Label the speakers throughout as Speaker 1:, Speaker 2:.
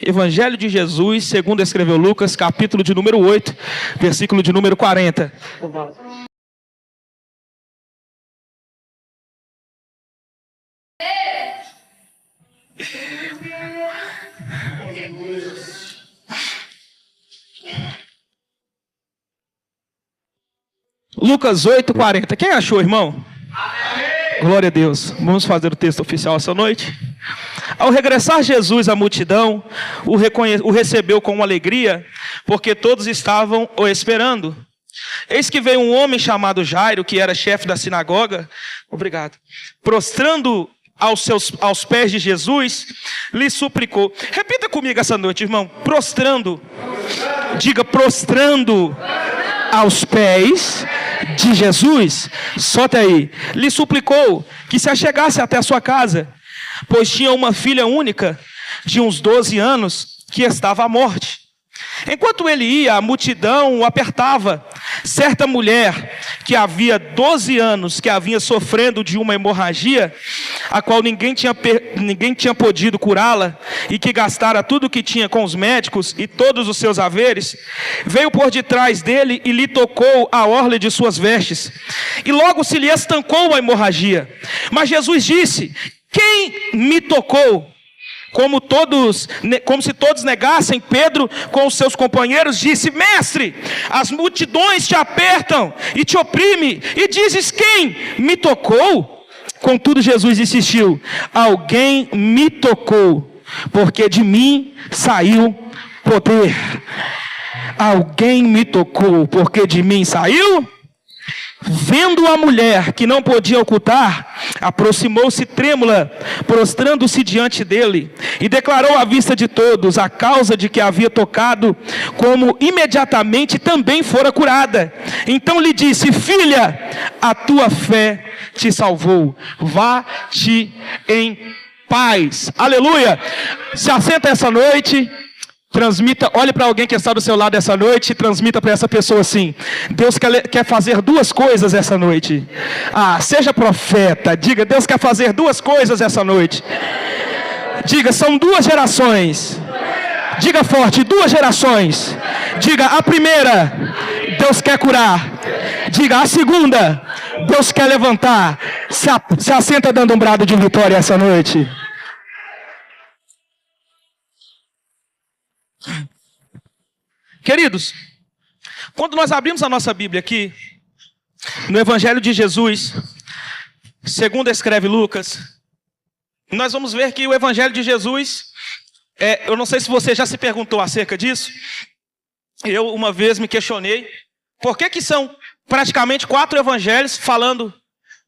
Speaker 1: Evangelho de Jesus, segundo escreveu Lucas, capítulo de número 8, versículo de número 40. Lucas 8, 40. Quem achou, irmão? Amém. Glória a Deus. Vamos fazer o texto oficial essa noite. Ao regressar Jesus à multidão, o recebeu com alegria, porque todos estavam o esperando. Eis que veio um homem chamado Jairo, que era chefe da sinagoga, prostrando aos pés de Jesus, lhe suplicou. Repita comigo essa noite, irmão. Prostrando. Diga, prostrando aos pés de Jesus. Solte aí. Lhe suplicou que se achegasse até a sua casa, pois tinha uma filha única, de uns 12 anos, que estava à morte. Enquanto ele ia, a multidão o apertava. Certa mulher, que havia 12 anos, que havia sofrendo de uma hemorragia, a qual ninguém tinha podido curá-la, e que gastara tudo o que tinha com os médicos e todos os seus haveres, veio por detrás dele e lhe tocou a orla de suas vestes. E logo se lhe estancou a hemorragia. Mas Jesus disse: quem me tocou? Como se todos negassem, Pedro com os seus companheiros disse: mestre, as multidões te apertam e te oprimem, e dizes: quem me tocou? Contudo Jesus insistiu: alguém me tocou, porque de mim saiu poder. Alguém me tocou, porque de mim saiu. Vendo a mulher que não podia ocultar, aproximou-se trêmula, prostrando-se diante dele, e declarou à vista de todos a causa de que havia tocado, como imediatamente também fora curada. Então lhe disse: filha, a tua fé te salvou, vá-te em paz. Aleluia! Se assenta essa noite. Transmita, olhe para alguém que está do seu lado essa noite e transmita para essa pessoa assim: Deus quer fazer duas coisas essa noite. Seja profeta, diga: Deus quer fazer duas coisas essa noite. Diga: são duas gerações. Diga forte: duas gerações. Diga: a primeira, Deus quer curar. Diga: a segunda, Deus quer levantar. Se assenta dando um brado de vitória essa noite. Queridos, quando nós abrimos a nossa Bíblia aqui, no Evangelho de Jesus, segundo escreve Lucas, nós vamos ver que o Evangelho de Jesus, eu não sei se você já se perguntou acerca disso, eu uma vez me questionei, por que são praticamente 4 evangelhos falando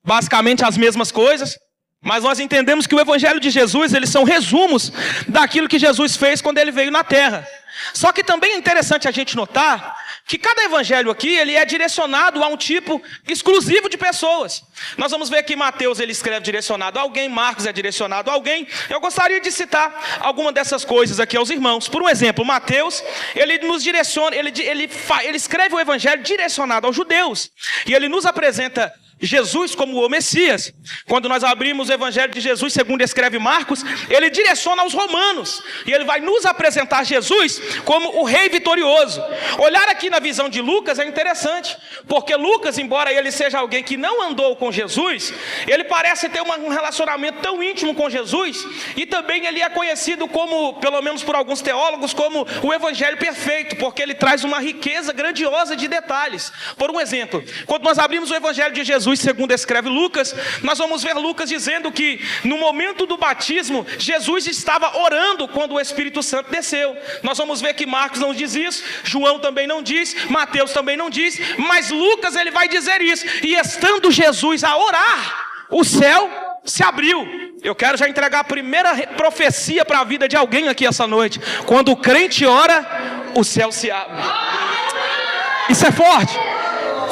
Speaker 1: basicamente as mesmas coisas? Mas nós entendemos que o Evangelho de Jesus, eles são resumos daquilo que Jesus fez quando ele veio na terra. Só que também é interessante a gente notar que cada evangelho aqui, ele é direcionado a um tipo exclusivo de pessoas. Nós vamos ver que Mateus, ele escreve direcionado a alguém, Marcos é direcionado a alguém. Eu gostaria de citar alguma dessas coisas aqui aos irmãos. Por um exemplo, Mateus, ele nos direciona, ele escreve o evangelho direcionado aos judeus. E ele nos apresenta Jesus como o Messias. Quando nós abrimos o Evangelho de Jesus, segundo escreve Marcos, ele direciona aos romanos. E ele vai nos apresentar Jesus como o rei vitorioso. Olhar aqui na visão de Lucas é interessante, porque Lucas, embora ele seja alguém que não andou com Jesus, ele parece ter um relacionamento tão íntimo com Jesus, e também ele é conhecido como, pelo menos por alguns teólogos, como o Evangelho perfeito, porque ele traz uma riqueza grandiosa de detalhes. Por um exemplo, quando nós abrimos o Evangelho de Jesus, segundo escreve Lucas, nós vamos ver Lucas dizendo que no momento do batismo, Jesus estava orando quando o Espírito Santo desceu. Nós vamos ver que Marcos não diz isso, João também não diz, Mateus também não diz, mas Lucas ele vai dizer isso. E estando Jesus a orar, o céu se abriu. Eu quero já entregar a primeira profecia para a vida de alguém aqui essa noite. Quando o crente ora, o céu se abre. Isso é forte.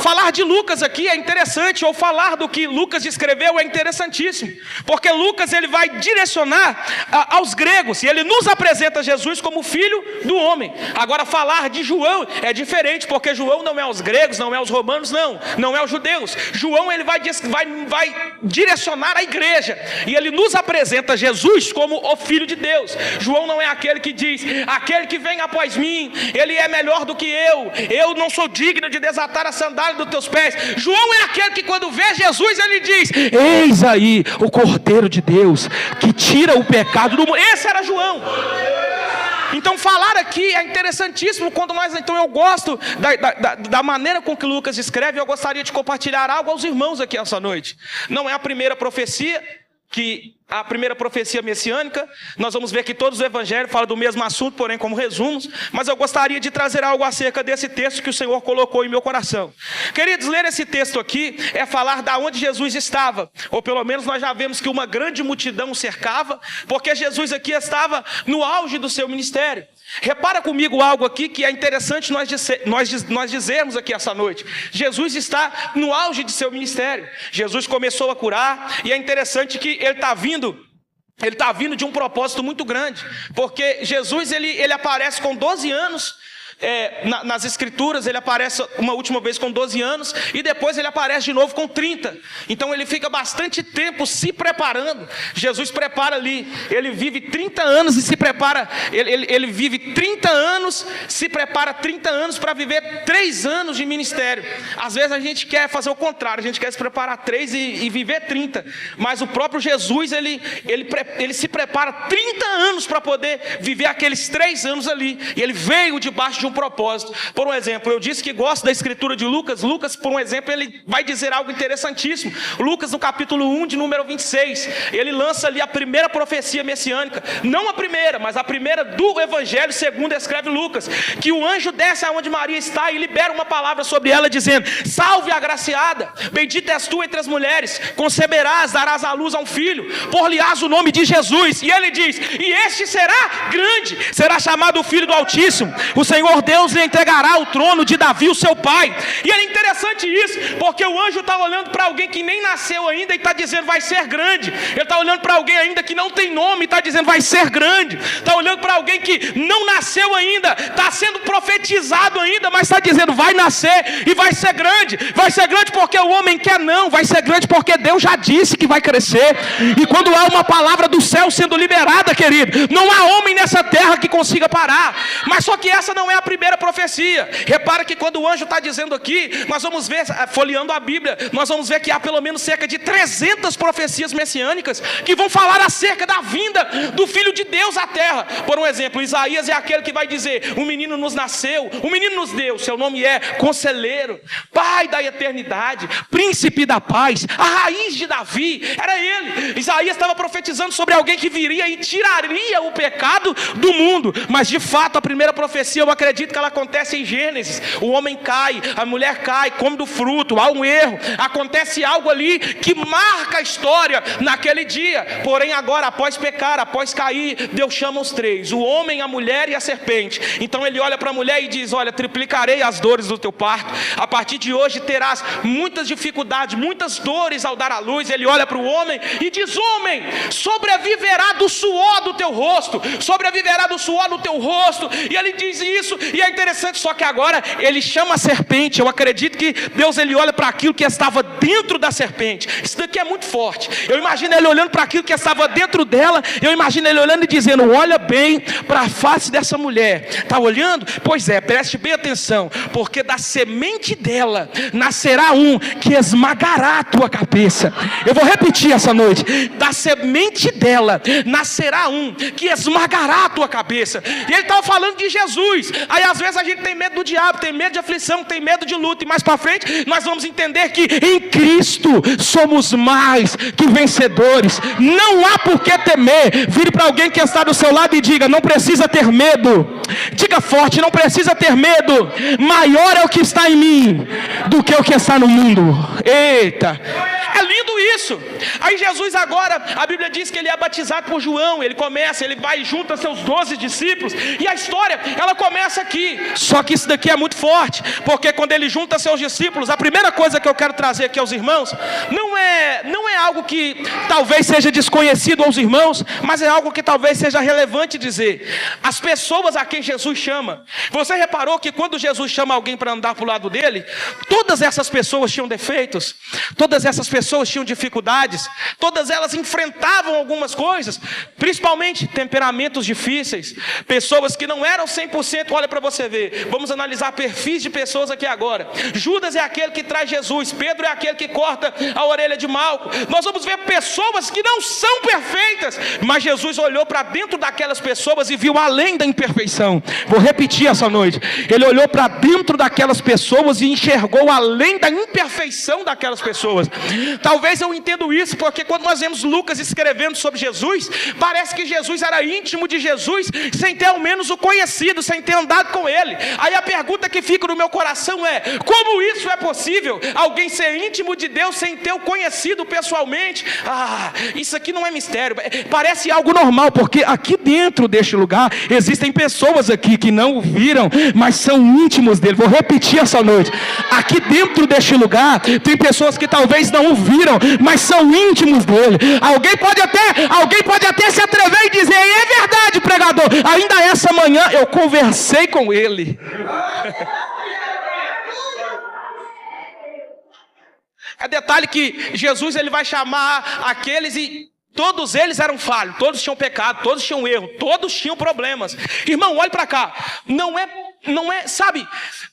Speaker 1: falar de Lucas aqui é interessante, ou falar do que Lucas escreveu é interessantíssimo, porque Lucas ele vai direcionar aos gregos, e ele nos apresenta Jesus como filho do homem. Agora falar de João é diferente, porque João não é aos gregos, não é aos romanos, não é aos judeus. João ele vai direcionar a igreja, e ele nos apresenta Jesus como o filho de Deus. João não é aquele que diz, aquele que vem após mim, ele é melhor do que eu não sou digno de desatar a sandália dos teus pés. João é aquele que quando vê Jesus ele diz, eis aí o Cordeiro de Deus que tira o pecado do mundo. Esse era João. Então falar aqui é interessantíssimo quando então eu gosto da maneira com que Lucas escreve. Eu gostaria de compartilhar algo aos irmãos aqui essa noite. Não é a primeira profecia messiânica. Nós vamos ver que todos os evangelhos falam do mesmo assunto, porém como resumos, mas eu gostaria de trazer algo acerca desse texto que o Senhor colocou em meu coração. Queridos, ler esse texto aqui é falar da onde Jesus estava, ou pelo menos nós já vemos que uma grande multidão o cercava, porque Jesus aqui estava no auge do seu ministério. Repara comigo algo aqui que é interessante nós dizermos aqui essa noite. Jesus está no auge de seu ministério. Jesus começou a curar, e é interessante que ele está vindo de um propósito muito grande, porque Jesus ele aparece com 12 anos. Nas escrituras ele aparece uma última vez com 12 anos, e depois ele aparece de novo com 30. Então ele fica bastante tempo se preparando. Jesus prepara ali, ele vive 30 anos e se prepara. Ele vive 30 anos, se prepara 30 anos para viver 3 anos de ministério. Às vezes a gente quer fazer o contrário, a gente quer se preparar 3 e viver 30. Mas o próprio Jesus ele se prepara 30 anos para poder viver aqueles 3 anos ali. E ele veio debaixo de um propósito. Por um exemplo, eu disse que gosto da escritura de Lucas. Lucas, por um exemplo, ele vai dizer algo interessantíssimo. Lucas, no capítulo 1, de número 26, ele lança ali a primeira profecia messiânica. Não a primeira, mas a primeira do evangelho segundo escreve Lucas, que o anjo desce aonde Maria está e libera uma palavra sobre ela, dizendo, salve agraciada, bendita és tu entre as mulheres, conceberás, darás à luz a um filho, por-lhe-ás o nome de Jesus. E ele diz, e este será grande, será chamado o Filho do Altíssimo. O Senhor Deus lhe entregará o trono de Davi, o seu pai. E é interessante isso, porque o anjo está olhando para alguém que nem nasceu ainda e está dizendo, vai ser grande. Ele está olhando para alguém ainda que não tem nome e está dizendo, vai ser grande. Está olhando para alguém que não nasceu ainda, está sendo profetizado ainda, mas está dizendo, vai nascer e vai ser grande. Vai ser grande porque o homem quer, não. Vai ser grande porque Deus já disse que vai crescer. E quando há uma palavra do céu sendo liberada, querido, não há homem nessa terra que consiga parar. Mas só que essa não é a primeira profecia. Repara que quando o anjo está dizendo aqui, nós vamos ver, folheando a Bíblia, nós vamos ver que há pelo menos cerca de 300 profecias messiânicas que vão falar acerca da vinda do Filho de Deus à terra. Por um exemplo, Isaías é aquele que vai dizer, um menino nos nasceu, um menino nos deu, seu nome é Conselheiro, Pai da eternidade, Príncipe da paz, a raiz de Davi, era ele. Isaías estava profetizando sobre alguém que viria e tiraria o pecado do mundo. Mas de fato a primeira profecia, eu acredito que ela acontece em Gênesis. O homem cai, a mulher cai, come do fruto, há um erro, acontece algo ali que marca a história naquele dia. Porém agora, após pecar, após cair, Deus chama os 3, o homem, a mulher e a serpente. Então ele olha para a mulher e diz, olha, triplicarei as dores do teu parto, a partir de hoje terás muitas dificuldades, muitas dores ao dar à luz. Ele olha para o homem e diz, homem, sobreviverá do suor do teu rosto, sobreviverá do suor do teu rosto. E ele diz isso, e é interessante, só que agora ele chama a serpente. Eu acredito que Deus ele olha para aquilo que estava dentro da serpente. Isso daqui é muito forte. Eu imagino ele olhando para aquilo que estava dentro dela. Eu imagino ele olhando e dizendo, olha bem para a face dessa mulher. Está olhando? Pois é, preste bem atenção, porque da semente dela nascerá um que esmagará a tua cabeça. Eu vou repetir essa noite, da semente dela nascerá um que esmagará a tua cabeça. E ele estava falando de Jesus. Aí às vezes a gente tem medo do diabo, tem medo de aflição, tem medo de luta, e mais para frente nós vamos entender que em Cristo somos mais que vencedores. Não há por que temer. Vire para alguém que está do seu lado e diga, não precisa ter medo. Diga forte, não precisa ter medo. Maior é o que está em mim do que o que está no mundo. Eita, é lindo isso. Aí Jesus agora, a Bíblia diz que ele é batizado por João. Ele vai junto a seus 12 discípulos. E a história, ela começa aqui. Só que isso daqui é muito forte, porque quando ele junta seus discípulos, a primeira coisa que eu quero trazer aqui aos irmãos, não é algo que talvez seja desconhecido aos irmãos, mas é algo que talvez seja relevante dizer. As pessoas a quem Jesus chama. Você reparou que quando Jesus chama alguém para andar para o lado dele, todas essas pessoas tinham defeitos, todas essas pessoas tinham dificuldades, todas elas enfrentavam algumas coisas, principalmente temperamentos difíceis, pessoas que não eram 100%, olha para você ver, vamos analisar perfis de pessoas aqui agora. Judas é aquele que traz Jesus, Pedro é aquele que corta a orelha de Malco. Nós vamos ver pessoas que não são perfeitas, mas Jesus olhou para dentro daquelas pessoas e viu além da imperfeição. Vou repetir essa noite, ele olhou para dentro daquelas pessoas e enxergou além da imperfeição daquelas pessoas. Talvez eu entendo isso, porque quando nós vemos Lucas escrevendo sobre Jesus, parece que Jesus era íntimo de Jesus, sem ter ao menos o conhecido, sem ter andado com ele. Aí a pergunta que fica no meu coração é: como isso é possível? Alguém ser íntimo de Deus sem ter o conhecido pessoalmente? Isso aqui não é mistério, parece algo normal, porque aqui dentro deste lugar existem pessoas aqui que não o viram, mas são íntimos dele. Vou repetir essa noite, aqui dentro deste lugar tem pessoas que talvez não o viram, mas são íntimos dele. Alguém pode até se atrever e dizer: é verdade, pregador, ainda essa manhã eu conversei com ele. É detalhe que Jesus ele vai chamar aqueles e todos eles eram falhos, todos tinham pecado, todos tinham erro, todos tinham problemas. Irmão, olhe para cá, não é, sabe,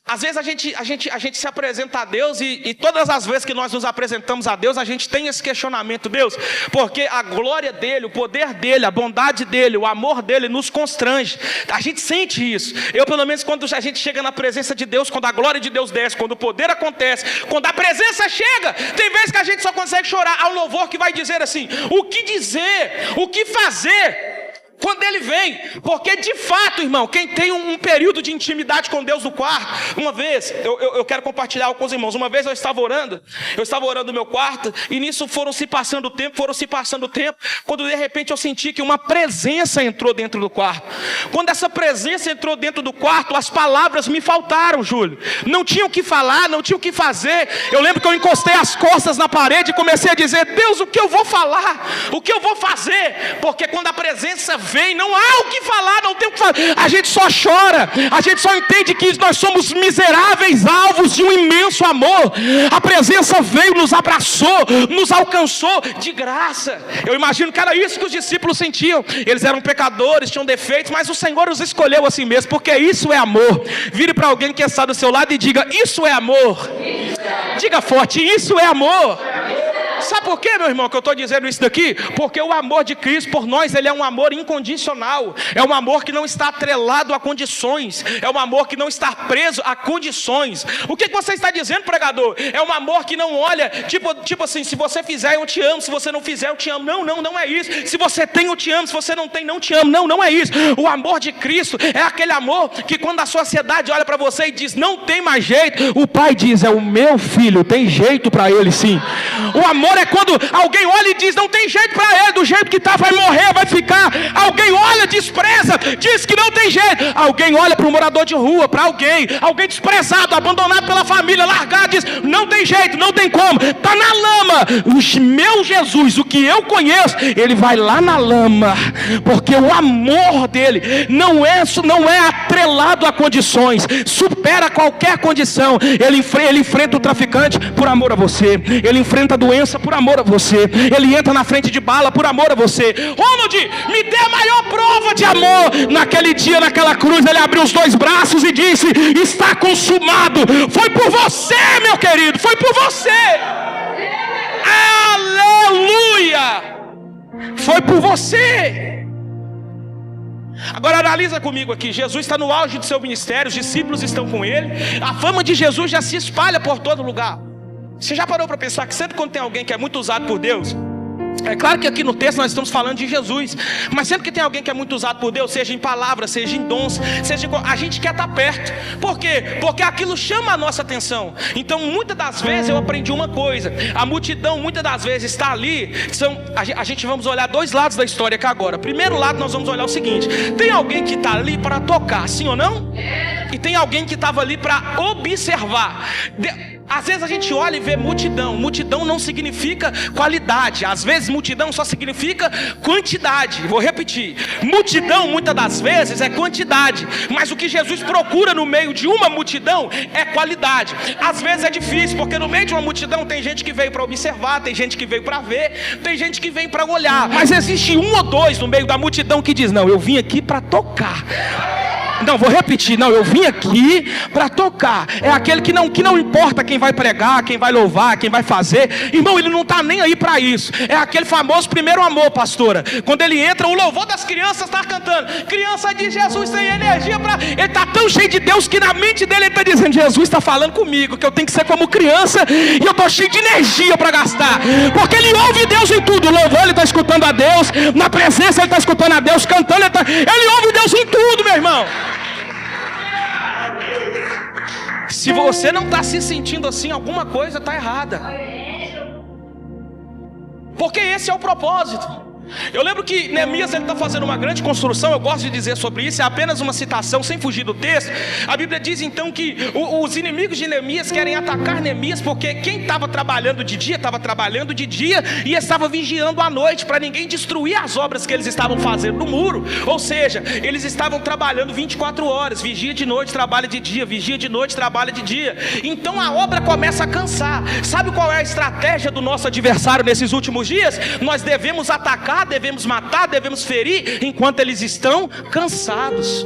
Speaker 1: às vezes a gente se apresenta a Deus e todas as vezes que nós nos apresentamos a Deus, a gente tem esse questionamento: Deus, porque a glória dele, o poder dele, a bondade dele, o amor dele nos constrange. A gente sente isso. Eu, pelo menos, quando a gente chega na presença de Deus, quando a glória de Deus desce, quando o poder acontece, quando a presença chega, tem vezes que a gente só consegue chorar. Há um louvor que vai dizer assim: o que dizer, o que fazer quando ele vem? Porque de fato, irmão, quem tem um período de intimidade com Deus no quarto, uma vez, eu quero compartilhar algo com os irmãos. Uma vez eu estava orando no meu quarto, e nisso foram se passando o tempo, quando de repente eu senti que uma presença entrou dentro do quarto. Quando essa presença entrou dentro do quarto, as palavras me faltaram, Júlio. Não tinha o que falar, não tinha o que fazer. Eu lembro que eu encostei as costas na parede e comecei a dizer: Deus, o que eu vou falar? O que eu vou fazer? Porque quando a presença vem, não há o que falar, não tem o que falar. A gente só chora, a gente só entende que nós somos miseráveis alvos de um imenso amor. A presença veio, nos abraçou, nos alcançou de graça. Eu imagino que era isso que os discípulos sentiam. Eles eram pecadores, tinham defeitos, mas o Senhor os escolheu assim mesmo, porque isso é amor. Vire para alguém que está do seu lado e diga: isso é amor. Diga forte: isso é amor. Sabe por quê, meu irmão, que eu estou dizendo isso daqui? Porque o amor de Cristo por nós, ele é um amor incondicional. É um amor que não está atrelado a condições. É um amor que não está preso a condições. O que você está dizendo, pregador? É um amor que não olha, tipo assim, se você fizer eu te amo, se você não fizer eu te amo. Não é isso. Se você tem eu te amo, se você não tem não te amo. Não é isso. O amor de Cristo é aquele amor que quando a sociedade olha para você e diz: não tem mais jeito, o pai diz: é o meu filho, tem jeito para ele sim. O amor é quando alguém olha e diz: não tem jeito para ele, do jeito que está vai morrer, vai ficar. Alguém olha, despreza, diz que não tem jeito. Alguém olha para um morador de rua, para alguém desprezado, abandonado pela família, largado, diz: não tem jeito, não tem como, está na lama. O meu Jesus, o que eu conheço, ele vai lá na lama, porque o amor dele não é atrelado a condições, supera qualquer condição. Ele enfrenta o traficante por amor a você, ele enfrenta a doença por amor a você, ele entra na frente de bala por amor a você. Ronald, me dê a maior prova de amor. Naquele dia, naquela cruz, ele abriu os dois braços e disse: está consumado. Foi por você, meu querido, foi por você. Aleluia! Foi por você. Agora analisa comigo aqui. Jesus está no auge do seu ministério, os discípulos estão com ele, a fama de Jesus já se espalha por todo lugar. Você já parou para pensar que sempre quando tem alguém que é muito usado por Deus, É claro que aqui no texto nós estamos falando de Jesus, mas sempre que tem alguém que é muito usado por Deus, seja em palavras, seja em dons, a gente quer estar perto. Por quê? Porque aquilo chama a nossa atenção. Então muitas das vezes eu aprendi uma coisa: a multidão muitas das vezes está ali. A gente vamos olhar dois lados da história aqui agora. Primeiro lado, nós vamos olhar o seguinte: tem alguém que está ali para tocar, sim ou não? E tem alguém que estava ali para observar. Às vezes a gente olha e vê multidão. Multidão não significa qualidade. Às vezes multidão só significa quantidade. Vou repetir: multidão muitas das vezes é quantidade, mas o que Jesus procura no meio de uma multidão é qualidade. Às vezes é difícil, porque no meio de uma multidão tem gente que veio para observar, tem gente que veio para ver, tem gente que vem para olhar. Mas existe um ou dois no meio da multidão que diz: não, eu vim aqui para tocar. Não, vou repetir: não, eu vim aqui para tocar. É aquele que não importa quem vai pregar, quem vai louvar, quem vai fazer. Irmão, ele não está nem aí para isso. É aquele famoso primeiro amor, pastora. Quando ele entra, o louvor das crianças está cantando. Criança de Jesus tem energia para... Ele está tão cheio de Deus que na mente dele ele está dizendo: Jesus está falando comigo, que eu tenho que ser como criança, e eu estou cheio de energia para gastar. Porque ele ouve Deus em tudo. O louvor ele está escutando a Deus, na presença ele está escutando a Deus, cantando ele ouve Deus em tudo, meu irmão. Se você não está se sentindo assim, alguma coisa está errada. Porque esse é o propósito. Eu lembro que Neemias está fazendo uma grande construção. Eu gosto de dizer sobre isso, é apenas uma citação sem fugir do texto. A Bíblia diz então que os inimigos de Neemias querem atacar Neemias, porque quem estava trabalhando de dia, estava trabalhando de dia e estava vigiando à noite, para ninguém destruir as obras que eles estavam fazendo no muro. Ou seja, eles estavam trabalhando 24 horas, vigia de noite, trabalha de dia, vigia de noite, trabalha de dia. Então a obra começa a cansar. Sabe qual é a estratégia do nosso adversário nesses últimos dias? Nós devemos atacar, devemos matar, devemos ferir enquanto eles estão cansados.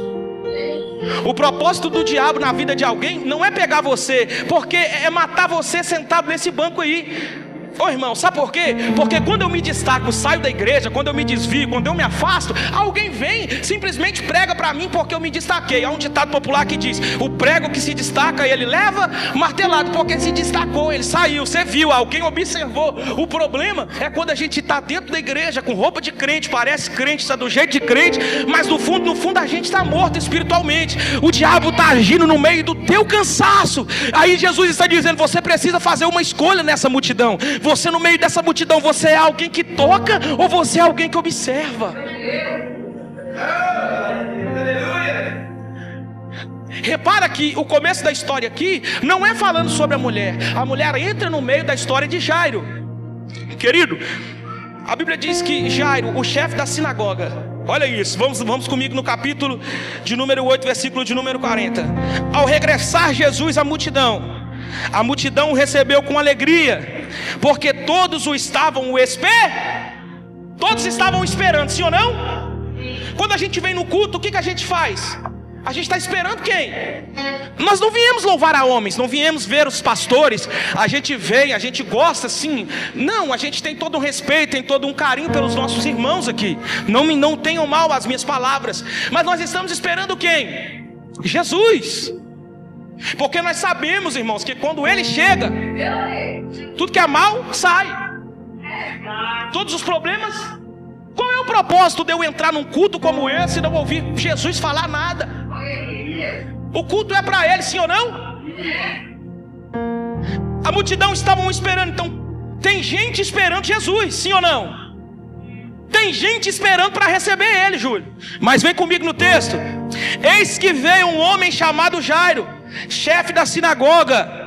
Speaker 1: O propósito do diabo na vida de alguém não é pegar você, porque é matar você sentado nesse banco aí. Ô irmão, sabe por quê? Porque quando eu me destaco, saio da igreja, quando eu me desvio, quando eu me afasto, alguém vem, simplesmente prega para mim porque eu me destaquei. Há um ditado popular que diz: o prego que se destaca, ele leva martelado, porque se destacou, ele saiu, você viu, alguém observou. O problema é quando a gente está dentro da igreja, com roupa de crente, parece crente, está do jeito de crente, mas no fundo a gente está morto espiritualmente. O diabo está agindo no meio do teu cansaço. Aí Jesus está dizendo: você precisa fazer uma escolha nessa multidão. Você no meio dessa multidão, você é alguém que toca ou você é alguém que observa? Repara que o começo da história aqui não é falando sobre a mulher. A mulher entra no meio da história de Jairo. Querido, a Bíblia diz que Jairo, o chefe da sinagoga, olha isso, vamos comigo no capítulo de número 8, versículo de número 40. Ao regressar Jesus à multidão, a multidão o recebeu com alegria, porque todos estavam esperando, sim ou não? Quando a gente vem no culto, o que a gente faz? A gente está esperando quem? Nós não viemos louvar a homens, não viemos ver os pastores. A gente vem, a gente gosta sim. Não, a gente tem todo um respeito, tem todo um carinho pelos nossos irmãos aqui. Não tenham mal as minhas palavras. Mas nós estamos esperando quem? Jesus. Porque nós sabemos, irmãos, que quando Ele chega, tudo que é mal, sai. Todos os problemas. Qual é o propósito de eu entrar num culto como esse e não ouvir Jesus falar nada? O culto é para Ele, sim ou não? A multidão estavam esperando. Então tem gente esperando Jesus, sim ou não? Tem gente esperando para receber Ele, Júlio. Mas vem comigo no texto. Eis que veio um homem chamado Jairo, chefe da sinagoga,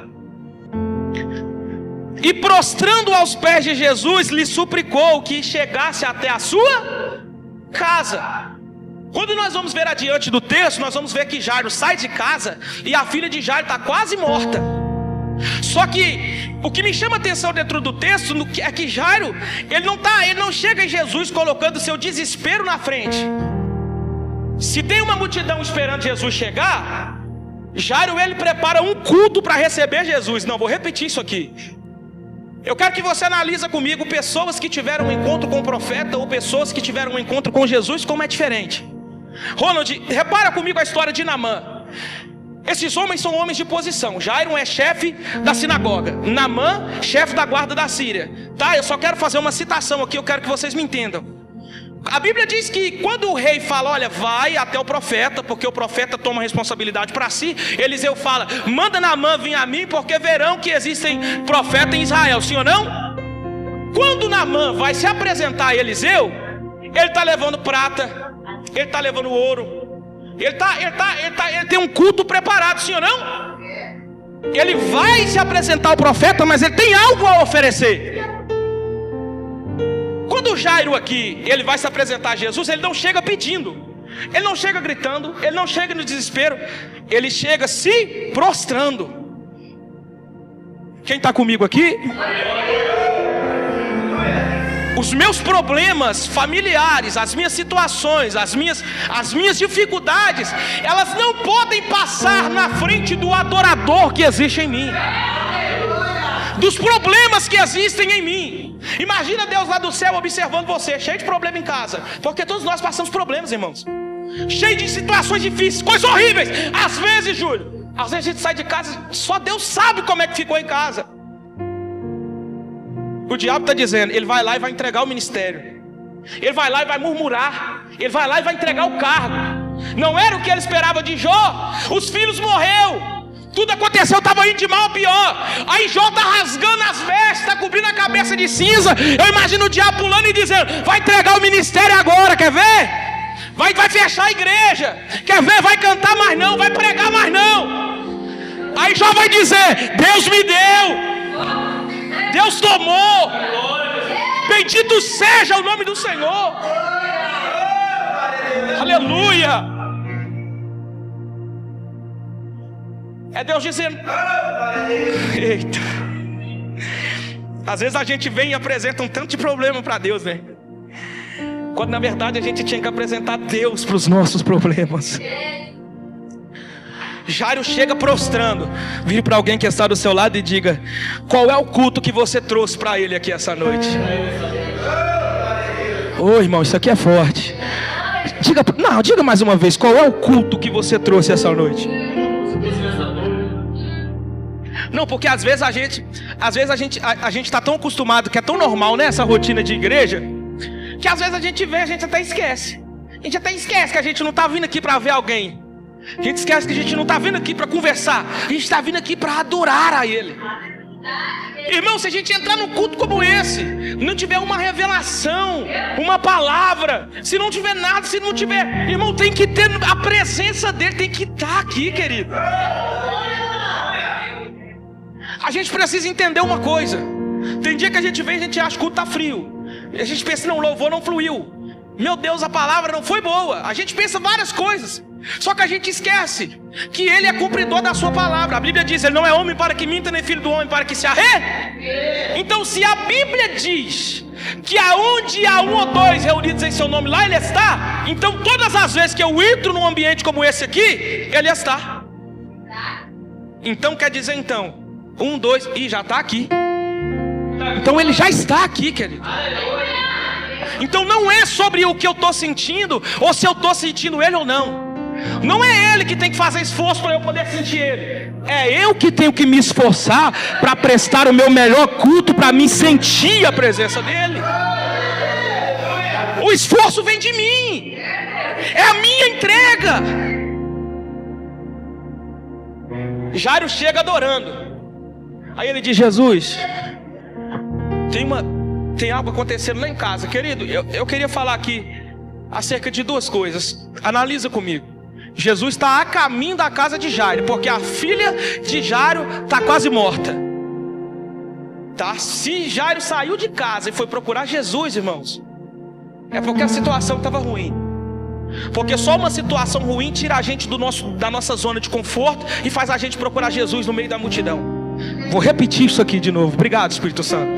Speaker 1: e prostrando aos pés de Jesus, lhe suplicou que chegasse até a sua casa. Quando nós vamos ver adiante do texto, nós vamos ver que Jairo sai de casa e a filha de Jairo está quase morta. Só que o que me chama a atenção dentro do texto é que Jairo, ele não chega em Jesus colocando seu desespero na frente. Se tem uma multidão esperando Jesus chegar, Jairo ele prepara um culto para receber Jesus. Não, vou repetir isso aqui. Eu quero que você analise comigo pessoas que tiveram um encontro com o profeta ou pessoas que tiveram um encontro com Jesus, como é diferente. Ronald, repara comigo a história de Naamã. Esses homens são homens de posição. Jairo é chefe da sinagoga, Naamã, chefe da guarda da Síria. Tá, eu só quero fazer uma citação aqui, eu quero que vocês me entendam. A Bíblia diz que quando o rei fala, olha, vai até o profeta, porque o profeta toma a responsabilidade para si, Eliseu fala, manda Naamã vir a mim, porque verão que existem profetas em Israel, sim ou não? Quando Naamã vai se apresentar a Eliseu, ele está levando prata, ele está levando ouro, ele tem um culto preparado, sim ou não? Ele vai se apresentar ao profeta, mas ele tem algo a oferecer. Quando o Jairo aqui, ele vai se apresentar a Jesus, ele não chega pedindo, ele não chega gritando, ele não chega no desespero, ele chega se prostrando. Quem está comigo aqui? Os meus problemas familiares, as minhas situações, as minhas dificuldades, elas não podem passar na frente do adorador que existe em mim, dos problemas que existem em mim. Imagina Deus lá do céu observando você, cheio de problema em casa, porque todos nós passamos problemas, irmãos, cheio de situações difíceis, coisas horríveis. Às vezes, Júlio, às vezes a gente sai de casa, só Deus sabe como é que ficou em casa. O diabo está dizendo, ele vai lá e vai entregar o ministério, ele vai lá e vai murmurar, ele vai lá e vai entregar o cargo. Não era o que ele esperava de Jó. Os filhos morreu, tudo aconteceu, estava indo de mal a pior. Aí Jó está rasgando as vestes, está cobrindo a cabeça de cinza. Eu imagino o diabo pulando e dizendo, vai entregar o ministério agora, quer ver? Vai fechar a igreja, quer ver? Vai cantar mais não, vai pregar mais não. Aí Jó vai dizer, Deus me deu, Deus tomou, bendito seja o nome do Senhor, aleluia. É Deus dizendo, eita. Às vezes a gente vem e apresenta um tanto de problema para Deus, né? Quando na verdade a gente tinha que apresentar Deus para os nossos problemas. Jairo chega prostrando. Vire para alguém que está do seu lado e diga, qual é o culto que você trouxe para ele aqui essa noite? Ô irmão, isso aqui é forte. Diga mais uma vez, qual é o culto que você trouxe essa noite? Não, porque às vezes a gente está tão acostumado, que é tão normal, né, essa rotina de igreja, que às vezes a gente vê, a gente até esquece. A gente até esquece que a gente não está vindo aqui para ver alguém. A gente esquece que a gente não está vindo aqui para conversar. A gente está vindo aqui para adorar a Ele. Irmão, se a gente entrar num culto como esse, não tiver uma revelação, uma palavra, se não tiver nada, se não tiver, irmão, tem que ter a presença dele, tem que estar aqui, querido. A gente precisa entender uma coisa. Tem dia que a gente vem e a gente acha que o culto está frio. A gente pensa, não, o louvor não fluiu. Meu Deus, a palavra não foi boa. A gente pensa várias coisas. Só que a gente esquece que Ele é cumpridor da sua palavra. A Bíblia diz, Ele não é homem para que minta, nem filho do homem para que se arrependa. Então se a Bíblia diz que aonde há um ou dois reunidos em seu nome, lá Ele está. Então todas as vezes que eu entro num ambiente como esse aqui, Ele está. Então quer dizer então, 1, 2, e já está aqui. Então Ele já está aqui, querido. Então não é sobre o que eu estou sentindo, ou se eu estou sentindo Ele ou não. Não é Ele que tem que fazer esforço para eu poder sentir Ele. É eu que tenho que me esforçar para prestar o meu melhor culto, para me sentir a presença dEle. O esforço vem de mim. É a minha entrega. Jairo chega adorando. Aí ele diz, Jesus, tem algo acontecendo lá em casa. Querido, eu queria falar aqui acerca de duas coisas. Analisa comigo. Jesus está a caminho da casa de Jairo, porque a filha de Jairo está quase morta. Tá? Se Jairo saiu de casa e foi procurar Jesus, irmãos, é porque a situação estava ruim. Porque só uma situação ruim tira a gente da nossa zona de conforto e faz a gente procurar Jesus no meio da multidão. Vou repetir isso aqui de novo. Obrigado, Espírito Santo.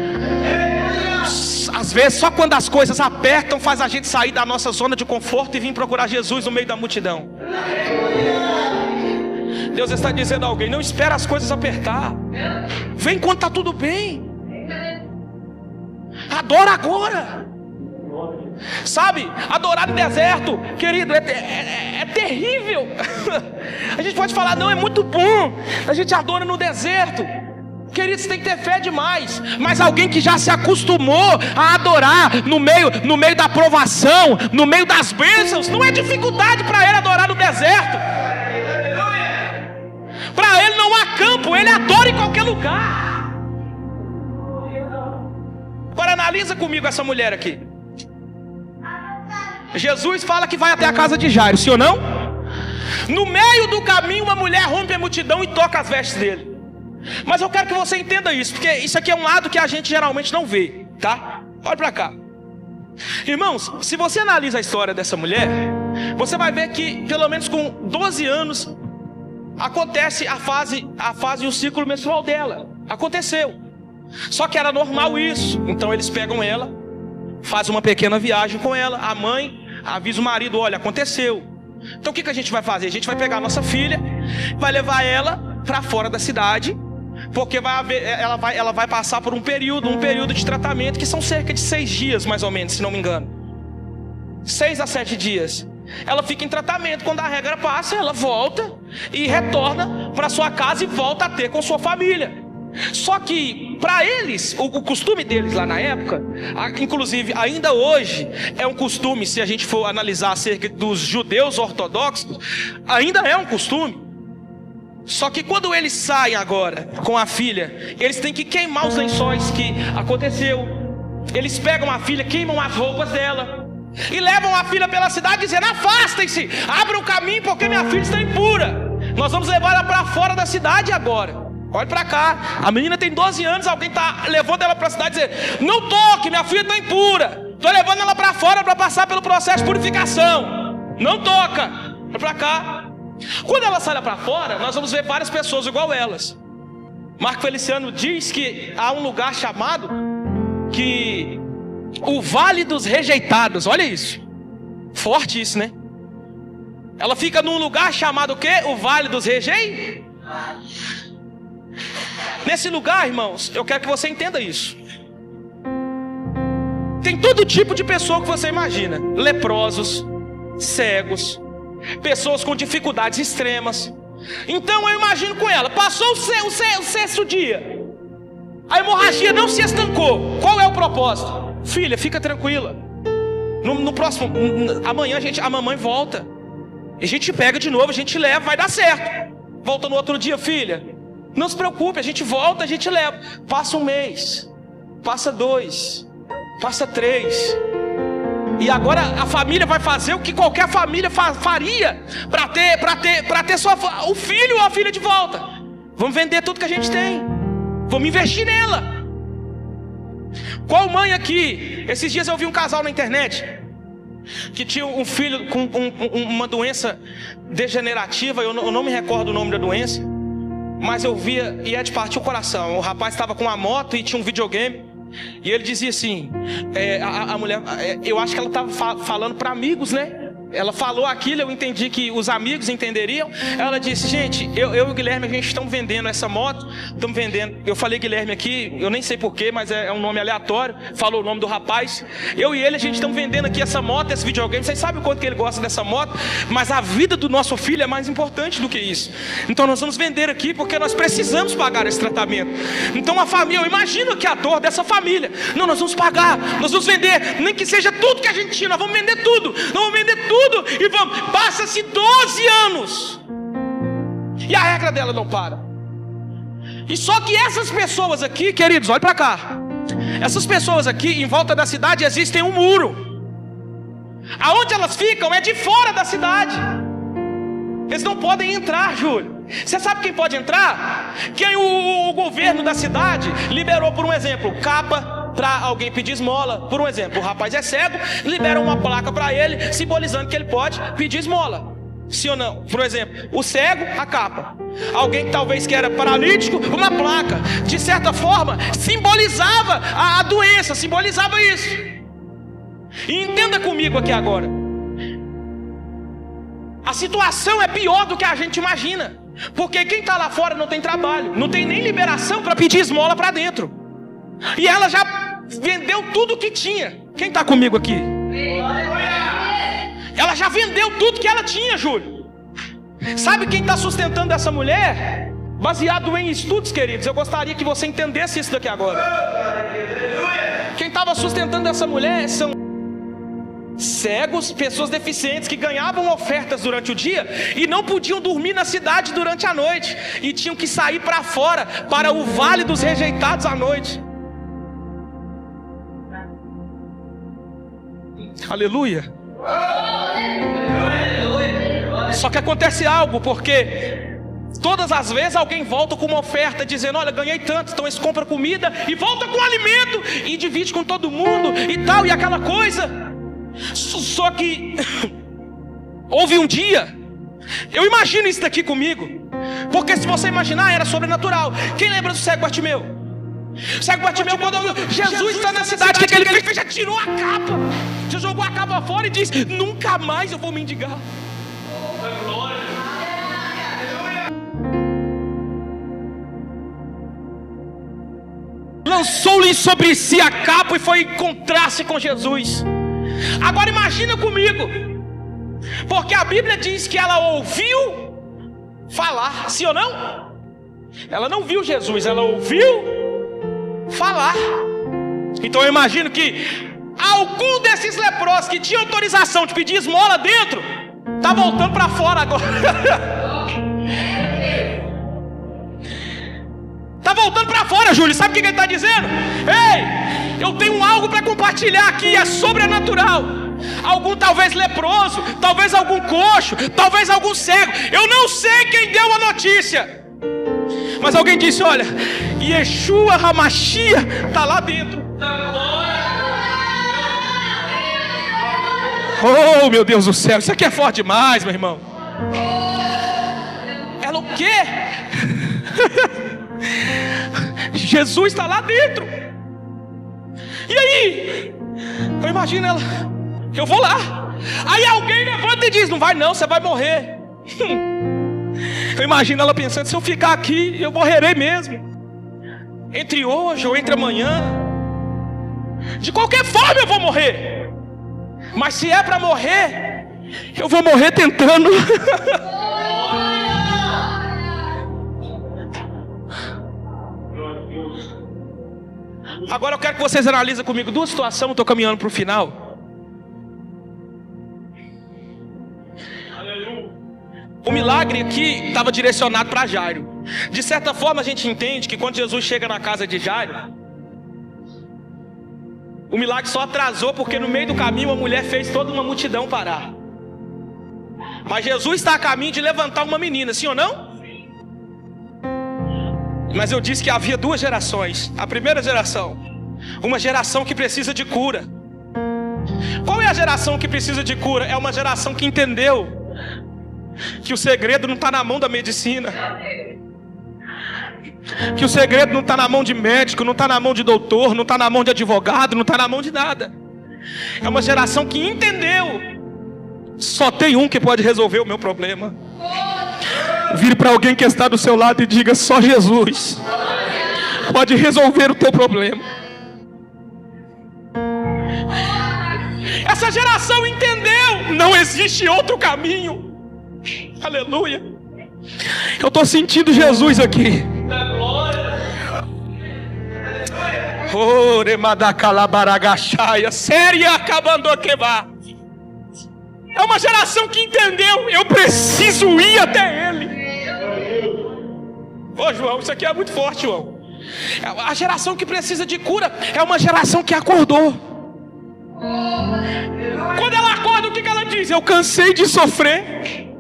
Speaker 1: Às vezes só quando as coisas apertam faz a gente sair da nossa zona de conforto e vir procurar Jesus no meio da multidão. Deus está dizendo a alguém, não espera as coisas apertar. Vem quando está tudo bem. Adora agora. Sabe, adorar no deserto, querido, é terrível. terrível. A gente pode falar, não, é muito bom, a gente adora no deserto. Queridos, tem que ter fé demais. Mas alguém que já se acostumou a adorar no meio da provação, no meio das bênçãos, não é dificuldade para ele adorar no deserto. Para ele não há campo, ele adora em qualquer lugar. Agora analisa comigo essa mulher aqui. Jesus fala que vai até a casa de Jairo, sim ou não? No meio do caminho, uma mulher rompe a multidão e toca as vestes dele. Mas eu quero que você entenda isso, porque isso aqui é um lado que a gente geralmente não vê, tá? Olha pra cá. Irmãos, se você analisa a história dessa mulher, você vai ver que pelo menos com 12 anos acontece a fase e o ciclo menstrual dela. Aconteceu. Só que era normal isso. Então eles pegam ela, fazem uma pequena viagem com ela. A mãe avisa o marido, olha, aconteceu. Então o que a gente vai fazer? A gente vai pegar a nossa filha, vai levar ela para fora da cidade, porque ela vai passar por um período de tratamento que são cerca de 6 dias, mais ou menos, se não me engano. 6 a 7 dias. Ela fica em tratamento. Quando a regra passa, ela volta e retorna para sua casa e volta a ter com sua família. Só que para eles, o costume deles lá na época, inclusive ainda hoje é um costume, se a gente for analisar acerca dos judeus ortodoxos, ainda é um costume. Só que quando eles saem agora com a filha, eles têm que queimar os lençóis que aconteceu. Eles pegam a filha, queimam as roupas dela e levam a filha pela cidade dizendo, afastem-se, abram o caminho porque minha filha está impura. Nós vamos levar ela para fora da cidade agora. Olha para cá, a menina tem 12 anos, alguém está levando ela para a cidade dizendo, não toque, minha filha está impura. Estou levando ela para fora para passar pelo processo de purificação. Não toca. Olha para cá. Quando ela sai lá para fora, nós vamos ver várias pessoas igual elas. Marco Feliciano diz que há um lugar chamado que o Vale dos Rejeitados. Olha isso, forte isso, né? Ela fica num lugar chamado o quê? O Vale dos Rejeitados. Nesse lugar, irmãos, eu quero que você entenda isso. Tem todo tipo de pessoa que você imagina. Leprosos, cegos, pessoas com dificuldades extremas. Então eu imagino com ela, passou o 6º dia, a hemorragia não se estancou. Qual é o propósito? Filha, fica tranquila, no próximo, amanhã a mamãe volta, a gente pega de novo, a gente leva, vai dar certo. Volta no outro dia, filha, não se preocupe, a gente volta, a gente leva. Passa 1 mês, passa 2, passa 3. E agora a família vai fazer o que qualquer família faria para ter o filho ou a filha de volta. Vamos vender tudo que a gente tem, vamos investir nela. Qual mãe aqui? Esses dias eu vi um casal na internet que tinha um filho com uma doença degenerativa. Eu não me recordo o nome da doença, mas eu via e é de partir o coração. O rapaz estava com uma moto e tinha um videogame. E ele dizia assim, a mulher, eu acho que ela estava falando para amigos, né? Ela falou aquilo, eu entendi que os amigos entenderiam. Ela disse, gente, eu e o Guilherme, a gente estamos vendendo essa moto. Estamos vendendo, eu falei Guilherme aqui, eu nem sei porquê, mas é um nome aleatório. Falou o nome do rapaz. Eu e ele, a gente estamos vendendo aqui essa moto, esse videogame. Vocês sabem o quanto que ele gosta dessa moto, mas a vida do nosso filho é mais importante do que isso. Então nós vamos vender aqui porque nós precisamos pagar esse tratamento. Então a família, eu imagino que a dor dessa família. Não, nós vamos pagar, nós vamos vender, nem que seja tudo que a gente tinha, nós vamos vender tudo. Nós vamos vender tudo. E vamos, passa-se 12 anos e a regra dela não para. E só que essas pessoas aqui, queridos, olha para cá. Essas pessoas aqui, em volta da cidade, existem um muro. Aonde elas ficam é de fora da cidade. Eles não podem entrar, Júlio. Você sabe quem pode entrar? Quem o governo da cidade liberou, por um exemplo, capa para alguém pedir esmola. Por um exemplo, o rapaz é cego, libera uma placa para ele, simbolizando que ele pode pedir esmola. Sim ou não? Por exemplo, o cego, a capa. Alguém que talvez que era paralítico, uma placa. De certa forma, simbolizava a doença, simbolizava isso. E entenda comigo aqui agora. A situação é pior do que a gente imagina. Porque quem está lá fora não tem trabalho, não tem nem liberação para pedir esmola para dentro. E ela já vendeu tudo que tinha. Quem está comigo aqui? Ela já vendeu tudo que ela tinha, Júlio. Sabe quem está sustentando essa mulher? Baseado em estudos, queridos. Eu gostaria que você entendesse isso daqui agora. Quem estava sustentando essa mulher são cegos, pessoas deficientes que ganhavam ofertas durante o dia e não podiam dormir na cidade durante a noite, e tinham que sair para fora, para o vale dos rejeitados à noite. Aleluia. Só que acontece algo, porque todas as vezes alguém volta com uma oferta dizendo: olha, ganhei tanto. Então eles compram comida e volta com alimento e divide com todo mundo e tal, e aquela coisa. Só que houve um dia, eu imagino isso daqui comigo, porque se você imaginar, era sobrenatural. Quem lembra do cego Bartimeu? O cego Bartimeu, quando Jesus está na cidade, o que ele fez? Já tirou a capa, já jogou a capa fora e disse: nunca mais eu vou mendigar. Lançou-lhe sobre si a capa e foi encontrar-se com Jesus. Agora imagina comigo, porque a Bíblia diz que ela ouviu falar, sim ou não? Ela não viu Jesus, ela ouviu falar. Então eu imagino que algum desses leprosos que tinha autorização de pedir esmola dentro, está voltando para fora agora. Está voltando para fora, Júlio. Sabe o que ele está dizendo? Ei, eu tenho algo para compartilhar aqui, é sobrenatural. Algum talvez leproso, talvez algum coxo, talvez algum cego. Eu não sei quem deu a notícia, mas alguém disse: olha, Yeshua Hamashia está lá dentro. Oh, meu Deus do céu, isso aqui é forte demais, meu irmão. Ela o quê? Jesus está lá dentro. E aí, eu imagino ela: eu vou lá. Aí alguém levanta e diz: não vai não, você vai morrer. Eu imagino ela pensando: se eu ficar aqui, eu morrerei mesmo. Entre hoje ou entre amanhã, de qualquer forma eu vou morrer. Mas se é para morrer, eu vou morrer tentando. Agora eu quero que vocês analisem comigo duas situações. Estou caminhando para o final. O milagre aqui estava direcionado para Jairo. De certa forma a gente entende que quando Jesus chega na casa de Jairo, o milagre só atrasou porque no meio do caminho a mulher fez toda uma multidão parar. Mas Jesus está a caminho de levantar uma menina, sim ou não? Mas eu disse que havia duas gerações. A primeira geração, uma geração que precisa de cura. Qual é a geração que precisa de cura? É uma geração que entendeu que o segredo não está na mão da medicina, que o segredo não está na mão de médico, não está na mão de doutor, não está na mão de advogado, não está na mão de nada. É uma geração que entendeu: só tem um que pode resolver o meu problema. Vire para alguém que está do seu lado e diga: só Jesus pode resolver o teu problema. Essa geração entendeu: não existe outro caminho. Aleluia. Eu estou sentindo Jesus aqui. É uma geração que entendeu: eu preciso ir até Ele. Ô João, isso aqui é muito forte, João. A geração que precisa de cura é uma geração que acordou. Quando ela acorda, o que ela diz? Eu cansei de sofrer,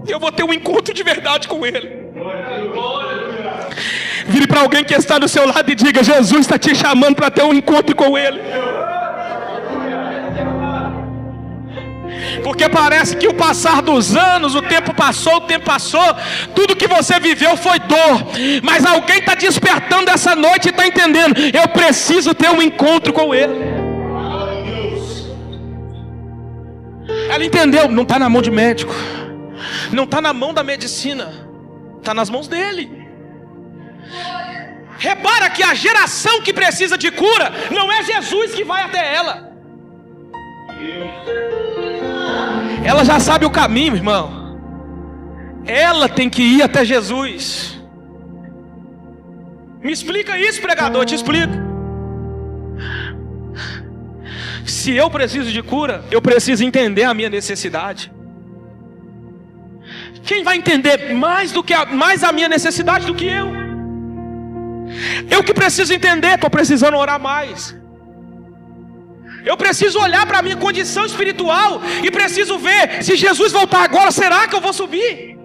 Speaker 1: eu vou ter um encontro de verdade com Ele. Vire para alguém que está do seu lado e diga: Jesus está te chamando para ter um encontro com Ele. Porque parece que o passar dos anos, o tempo passou, tudo que você viveu foi dor. Mas alguém está despertando essa noite e está entendendo: eu preciso ter um encontro com Ele. Ela entendeu: não está na mão de médico, não está na mão da medicina, está nas mãos dele. Repara que a geração que precisa de cura não é Jesus que vai até ela. Ela já sabe o caminho, irmão. Ela tem que ir até Jesus. Me explica isso, pregador, eu te explico. Se eu preciso de cura, eu preciso entender a minha necessidade. Quem vai entender mais a minha necessidade do que eu? Eu que preciso entender, estou precisando orar mais. Eu preciso olhar para a minha condição espiritual e preciso ver, se Jesus voltar agora, será que eu vou subir?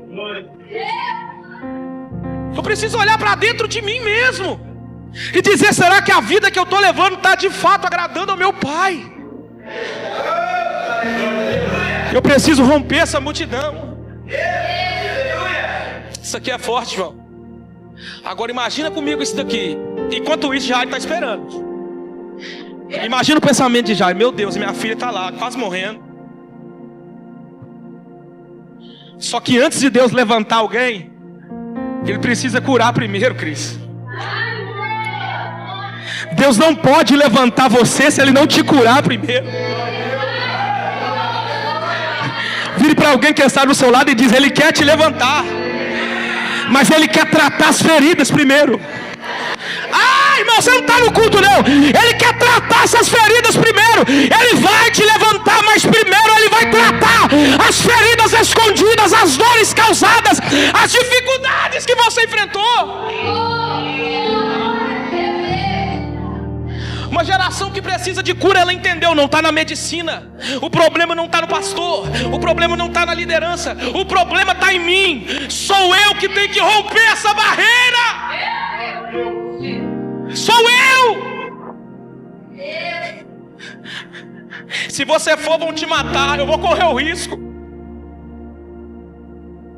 Speaker 1: Eu preciso olhar para dentro de mim mesmo e dizer, será que a vida que eu estou levando está de fato agradando ao meu Pai? Eu preciso romper essa multidão. Isso aqui é forte, João. Agora imagina comigo isso daqui. Enquanto isso, Jairo está esperando. Imagina o pensamento de Jairo. Meu Deus, minha filha está lá, quase morrendo. Só que antes de Deus levantar alguém, Ele precisa curar primeiro, Cris. Deus não pode levantar você se Ele não te curar primeiro. Vire para alguém que está do seu lado e diz, Ele quer te levantar, mas Ele quer tratar as feridas primeiro. Ah, irmão, você não está no culto não. Ele quer tratar essas feridas primeiro. Ele vai te levantar, mas primeiro Ele vai tratar as feridas escondidas, as dores causadas, as dificuldades que você enfrentou. Uma geração que precisa de cura, ela entendeu, não está na medicina. O problema não está no pastor. O problema não está na liderança. O problema está em mim. Sou eu que tenho que romper essa barreira. Sou eu. Se você for, vão te matar. Eu vou correr o risco.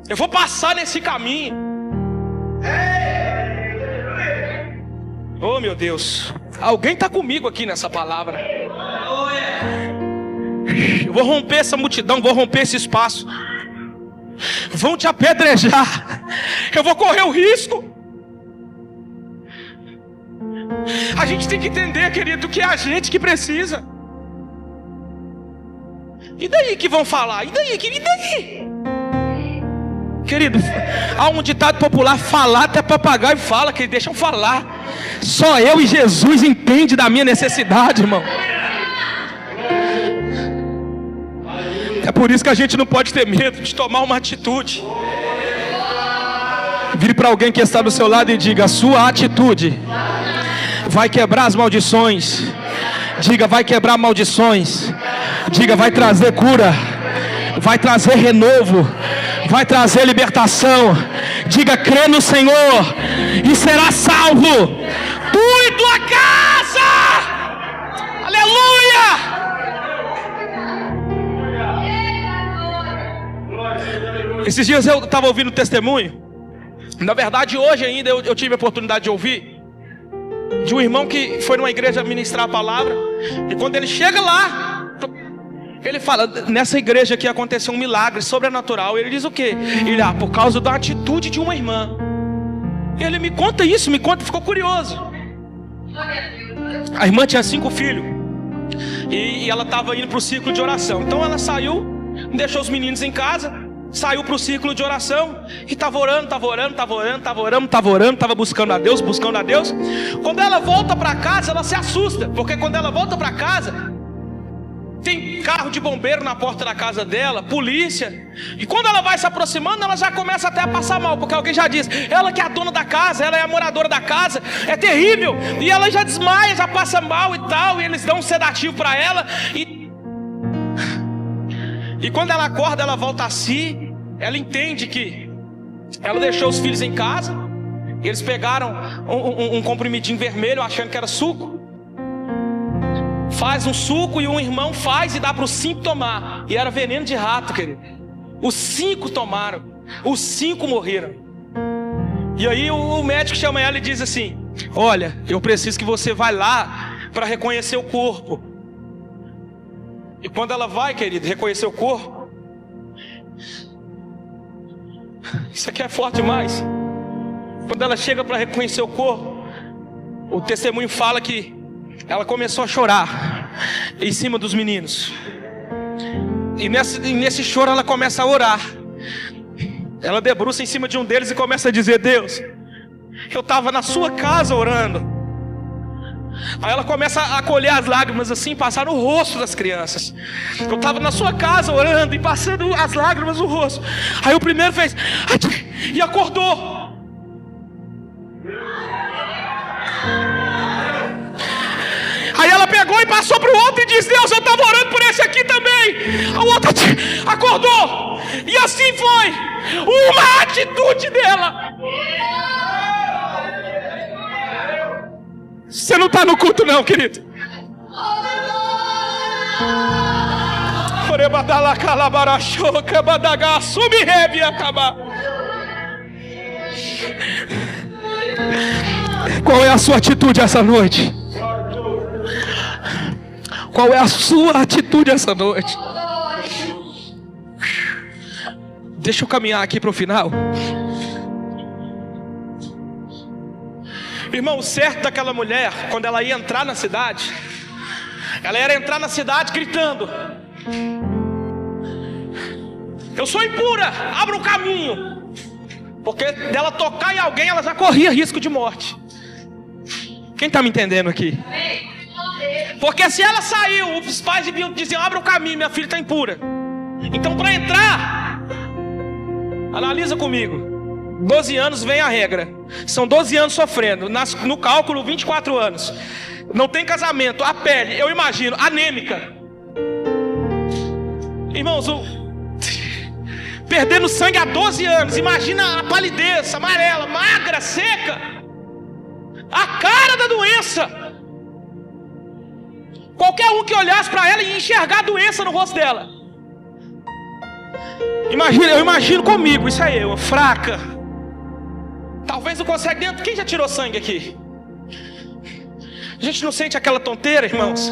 Speaker 1: Eu vou passar nesse caminho. Oh, meu Deus. Alguém está comigo aqui nessa palavra. Eu vou romper essa multidão, vou romper esse espaço. Vão te apedrejar. Eu vou correr o risco. A gente tem que entender, querido, que é a gente que precisa. E daí que vão falar? E daí? Querido, há um ditado popular, falar até papagaio fala, que deixam falar. Só eu e Jesus entende da minha necessidade, irmão. É por isso que a gente não pode ter medo de tomar uma atitude. Vire para alguém que está do seu lado e diga, a sua atitude vai quebrar as maldições. Diga, vai quebrar maldições. Diga, vai trazer cura. Vai trazer renovo. Vai trazer libertação. Diga, crê no Senhor e será salvo, tu e tua casa. Aleluia. Esses dias eu estava ouvindo um testemunho. Na verdade, hoje ainda eu tive a oportunidade de ouvir de um irmão que foi numa igreja ministrar a palavra. E quando ele chega lá, ele fala, nessa igreja aqui aconteceu um milagre sobrenatural. Ele diz o quê? Ele, por causa da atitude de uma irmã. Ele me conta isso, ficou curioso. A irmã tinha 5 filhos. E ela estava indo para o círculo de oração. Então ela saiu, deixou os meninos em casa, saiu para o círculo de oração e estava orando, estava buscando a Deus. Quando ela volta para casa, ela se assusta, porque quando ela volta para casa, tem carro de bombeiro na porta da casa dela, polícia. E quando ela vai se aproximando, ela já começa até a passar mal, porque alguém já diz, ela que é a dona da casa, ela é a moradora da casa, é terrível. E ela já desmaia, já passa mal e tal, e eles dão um sedativo para ela. E quando ela acorda, ela volta a si. Ela entende que ela deixou os filhos em casa. Eles pegaram um comprimidinho vermelho, achando que era suco. Faz um suco e um irmão faz e dá para os 5 tomar. E era veneno de rato, querido. Os 5 tomaram. Os 5 morreram. E aí o médico chama ela e diz assim, olha, eu preciso que você vá lá para reconhecer o corpo. E quando ela vai, querido, reconhecer o corpo, isso aqui é forte demais. Quando ela chega para reconhecer o corpo, o testemunho fala que ela começou a chorar em cima dos meninos. E nesse choro ela começa a orar. Ela debruça em cima de um deles e começa a dizer: Deus, eu estava na sua casa orando. Aí ela começa a colher as lágrimas assim, passar no rosto das crianças. Eu estava na sua casa orando e passando as lágrimas no rosto. Aí o primeiro fez e acordou. Aí ela pegou e passou para o outro e disse: Deus, eu estava orando por esse aqui também. O outro acordou. E assim foi uma atitude dela. Você não está no culto não, querido. Qual é a sua atitude essa noite? Qual é a sua atitude essa noite? Deixa eu caminhar aqui para o final. Irmão, o certo daquela mulher, quando ela ia entrar na cidade, ela ia entrar na cidade gritando: eu sou impura, abra um caminho. Porque dela tocar em alguém, ela já corria risco de morte. Quem está me entendendo aqui? Porque se ela saiu, os pais diziam: abra o caminho, minha filha está impura. Então para entrar, analisa comigo, 12 anos vem a regra. São 12 anos sofrendo, no cálculo 24 anos. Não tem casamento, a pele, eu imagino, anêmica. Irmãos, perdendo sangue há 12 anos. Imagina a palidez, amarela, magra, seca. A cara da doença. Qualquer um que olhasse para ela ia enxergar a doença no rosto dela. Eu imagino comigo, isso aí, eu, fraca. Talvez não consegue dentro. Quem já tirou sangue aqui? A gente não sente aquela tonteira, irmãos?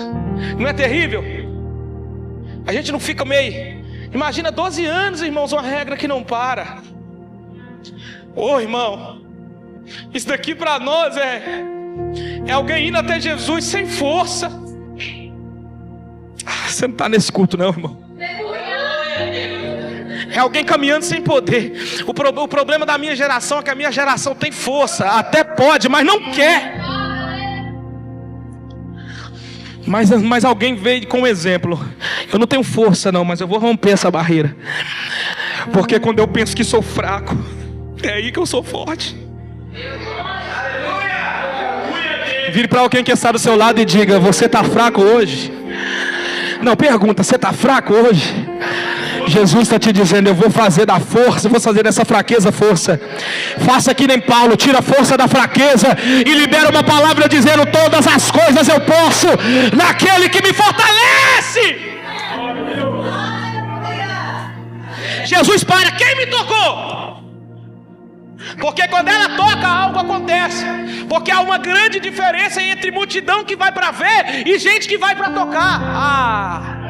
Speaker 1: Não é terrível? A gente não fica meio... Imagina 12 anos, irmãos, uma regra que não para. Ô, irmão, isso daqui para nós é alguém indo até Jesus sem força. Você não está nesse culto não, irmão. É alguém caminhando sem poder. O problema da minha geração é que a minha geração tem força. Até pode, mas não quer. Mas alguém veio com um exemplo. Eu não tenho força não, mas eu vou romper essa barreira. Porque quando eu penso que sou fraco, é aí que eu sou forte. Vire para alguém que está do seu lado e diga: você está fraco hoje? Não, pergunta: você está fraco hoje? Jesus está te dizendo: eu vou fazer da força, eu vou fazer dessa fraqueza força. Faça que nem Paulo, tira a força da fraqueza e libera uma palavra dizendo: todas as coisas eu posso naquele que me fortalece. Jesus para: quem me tocou? Porque quando ela toca, algo acontece. Porque há uma grande diferença entre multidão que vai para ver e gente que vai para tocar.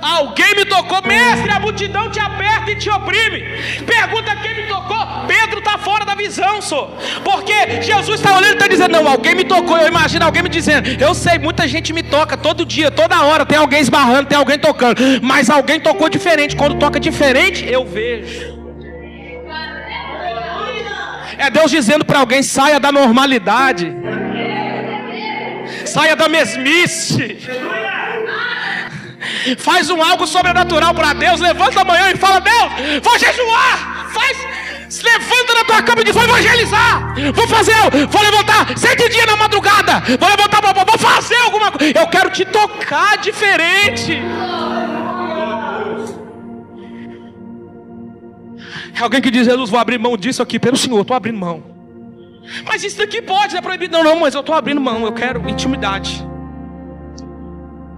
Speaker 1: Alguém me tocou, mestre, a multidão te aperta e te oprime. Pergunta: quem me tocou? Pedro está fora da visão, senhor. Porque Jesus está olhando e está dizendo: não, alguém me tocou. Eu imagino alguém me dizendo: eu sei, muita gente me toca todo dia, toda hora, tem alguém esbarrando, tem alguém tocando. Mas alguém tocou diferente. Quando toca diferente, eu vejo. É Deus dizendo para alguém: saia da normalidade, saia da mesmice. Faz algo sobrenatural para Deus. Levanta amanhã e fala: Deus, vou jejuar. Se levanta na tua cama e diz: vou evangelizar. Vou levantar 7 dias na madrugada. Vou fazer alguma coisa. Eu quero te tocar diferente. É alguém que diz: Jesus, vou abrir mão disso aqui pelo Senhor, estou abrindo mão. Mas isso daqui pode, é proibido. Não, mas eu estou abrindo mão. Eu quero intimidade.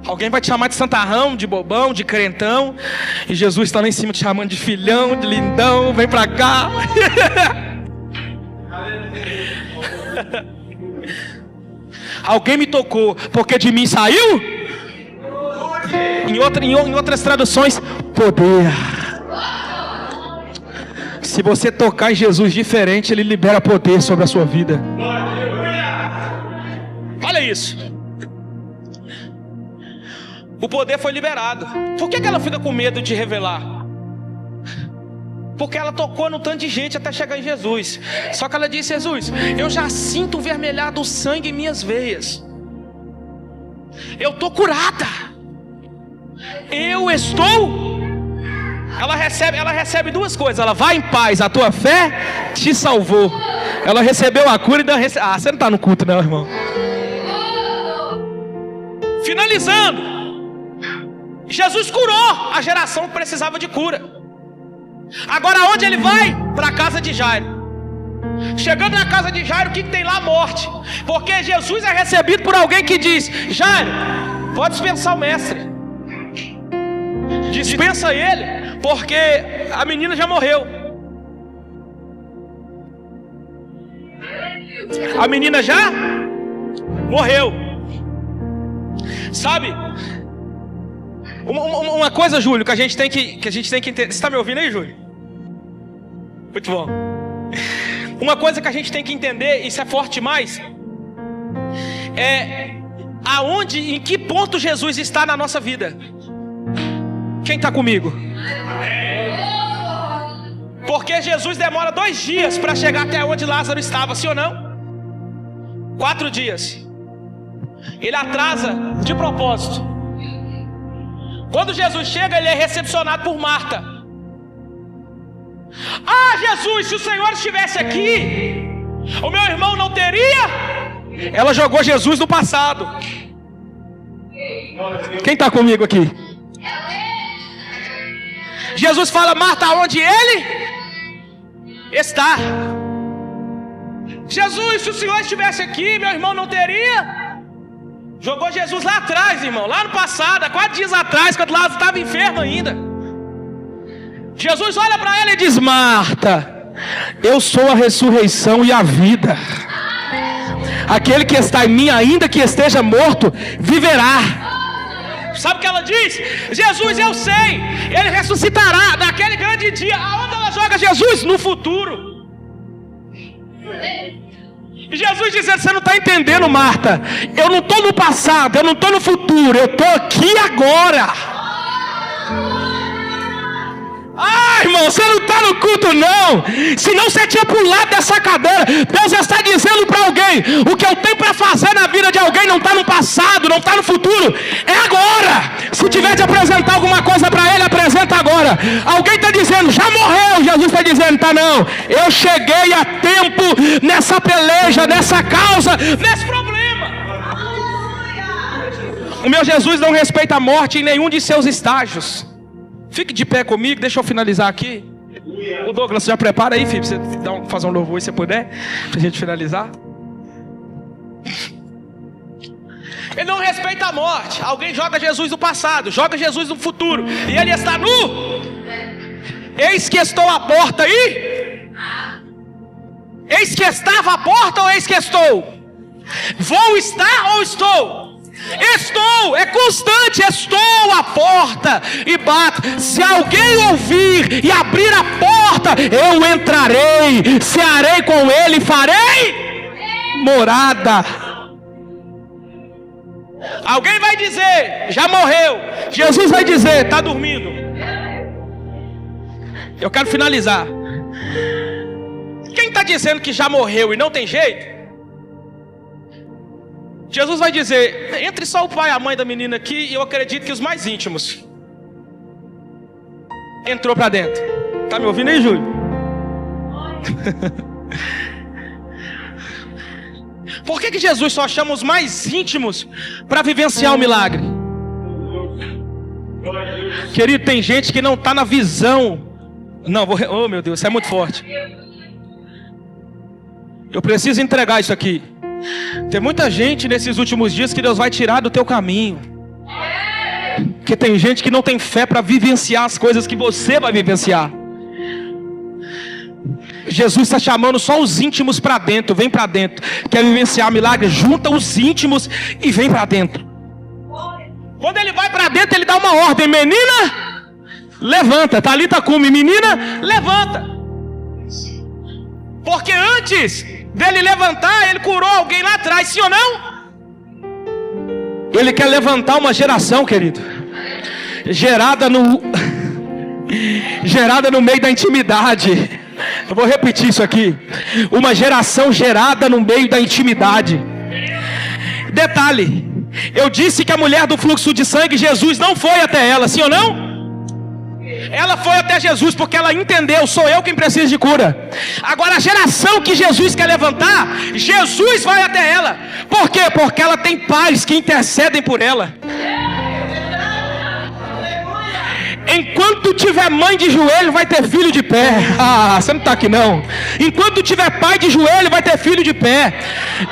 Speaker 1: Alguém vai te chamar de santarrão, de bobão, de crentão. E Jesus está lá em cima te chamando de filhão, de lindão. Vem pra cá. Alguém me tocou, porque de mim saiu. Em outras traduções, poder. Se você tocar em Jesus diferente, Ele libera poder sobre a sua vida. Olha isso. O poder foi liberado. Por que ela fica com medo de revelar? Porque ela tocou no tanto de gente até chegar em Jesus. Só que ela disse: Jesus, eu já sinto vermelhado o sangue em minhas veias. Eu estou curada. Eu estou. Ela recebe duas coisas. Ela vai em paz, a tua fé te salvou. Ela recebeu a cura e não recebeu. Ah, você não está no culto não, irmão. Finalizando, Jesus curou a geração que precisava de cura. Agora onde ele vai? Para a casa de Jairo. Chegando na casa de Jairo, o que tem lá? Morte. Porque Jesus é recebido por alguém que diz: Jairo, pode dispensar o mestre. Dispensa ele, porque a menina já morreu. A menina já morreu. Sabe? Uma coisa, Júlio, que a gente tem que entender. Você está me ouvindo aí, Júlio? Muito bom. Uma coisa que a gente tem que entender, isso é forte demais, é aonde, em que ponto Jesus está na nossa vida. Quem está comigo? Porque Jesus demora 2 dias para chegar até onde Lázaro estava, sim ou não? 4 dias. Ele atrasa de propósito. Quando Jesus chega, ele é recepcionado por Marta. Ah, Jesus, se o Senhor estivesse aqui, o meu irmão não teria. Ela jogou Jesus no passado. Quem está comigo aqui? Jesus fala: Marta, onde ele está? Jesus, se o Senhor estivesse aqui, meu irmão não teria. Jogou Jesus lá atrás, irmão, lá no passado, há 4 dias atrás, quando Lázaro estava enfermo ainda. Jesus olha para ela e diz: Marta, eu sou a ressurreição e a vida. Aquele que está em mim, ainda que esteja morto, viverá. Sabe o que ela diz? Jesus, eu sei, ele ressuscitará naquele grande dia. Aonde ela joga Jesus? No futuro. E Jesus dizendo: você não está entendendo, Marta, eu não estou no passado, eu não estou no futuro, eu estou aqui agora. Ah, irmão, você não está no culto não. Senão você tinha pulado dessa cadeira. Deus está dizendo para alguém: o que eu tenho para fazer na vida de alguém não está no passado, não está no futuro, é agora. Se tiver de apresentar alguma coisa para ele, apresenta agora. Alguém está dizendo: já morreu. Jesus está dizendo: tá não, eu cheguei a tempo nessa peleja, nessa causa, nesse problema. O meu Jesus não respeita a morte em nenhum de seus estágios. Fique de pé comigo, deixa eu finalizar aqui. O Douglas, já prepara aí, filho, pra você fazer um louvor se puder, pra gente finalizar. Ele não respeita a morte. Alguém joga Jesus no passado, joga Jesus no futuro, e ele está nu. Eis que estou à porta aí. Eis que estava à porta ou eis que estou? Vou estar ou estou? Estou, é constante, estou à porta e bato. Se alguém ouvir e abrir a porta, eu entrarei, cearei com ele e farei morada. Alguém vai dizer: já morreu. Jesus vai dizer: está dormindo. Eu quero finalizar. Quem está dizendo que já morreu e não tem jeito? Jesus vai dizer: entre só o pai e a mãe da menina aqui, e eu acredito que os mais íntimos. Entrou para dentro. Tá me ouvindo aí, Júlio? Por que Jesus só chama os mais íntimos para vivenciar o milagre? Querido, tem gente que não está na visão. Não, oh meu Deus, isso é muito forte. Eu preciso entregar isso aqui. Tem muita gente nesses últimos dias que Deus vai tirar do teu caminho. Porque tem gente que não tem fé para vivenciar as coisas que você vai vivenciar. Jesus está chamando só os íntimos para dentro. Vem para dentro. Quer vivenciar milagre? Junta os íntimos e vem para dentro. Quando ele vai para dentro, ele dá uma ordem: menina, levanta. Talita cumi, menina, levanta. Porque antes dele levantar, ele curou alguém lá atrás, sim ou não? Ele quer levantar uma geração, querido, gerada no gerada no meio da intimidade. Eu vou repetir isso aqui. Uma geração gerada no meio da intimidade. Detalhe, eu disse que a mulher do fluxo de sangue, Jesus não foi até ela, sim ou não? Ela foi até Jesus porque ela entendeu, sou eu quem precisa de cura. Agora a geração que Jesus quer levantar, Jesus vai até ela. Por quê? Porque ela tem pais que intercedem por ela. Enquanto tiver mãe de joelho, vai ter filho de pé. Ah, você não está aqui não. Enquanto tiver pai de joelho, vai ter filho de pé.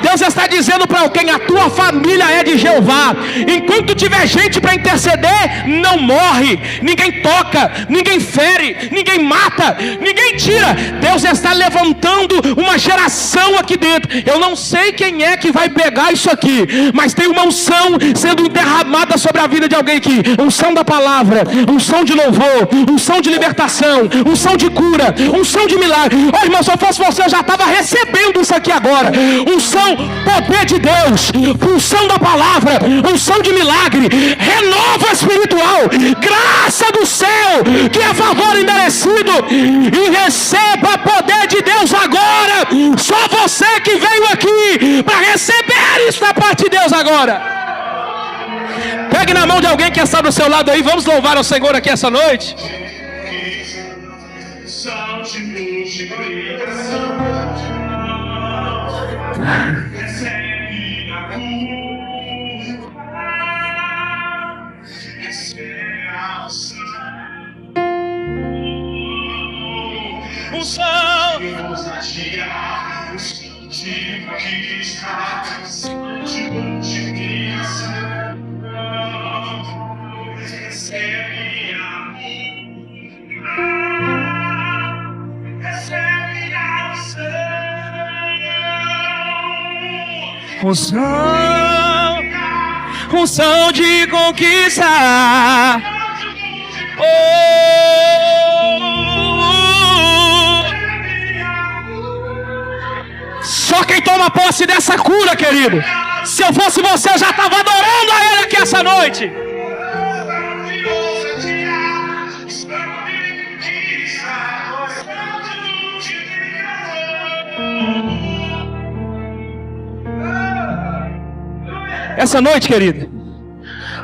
Speaker 1: Deus está dizendo para alguém: a tua família é de Jeová. Enquanto tiver gente para interceder, não morre. Ninguém toca, ninguém fere, ninguém mata, ninguém tira. Deus está levantando uma geração aqui dentro. Eu não sei quem é que vai pegar isso aqui, mas tem uma unção sendo derramada sobre a vida de alguém aqui. Unção da palavra, unção de louvor, unção de libertação, unção de cura, unção de milagre. Ó, irmão, se eu fosse você, eu já estava recebendo isso aqui agora. Unção, poder de Deus, unção da palavra, unção de milagre, renovo espiritual, graça do céu, que é favor imerecido, e receba poder de Deus agora. Só você que veio aqui para receber isso da parte de Deus agora. Pegue na mão de alguém que está do seu lado aí. Vamos louvar ao Senhor aqui essa noite. Unção de conquista. Só quem toma posse dessa cura, querido. Se eu fosse você, eu já estava adorando a Ele aqui essa noite. Essa noite, querido,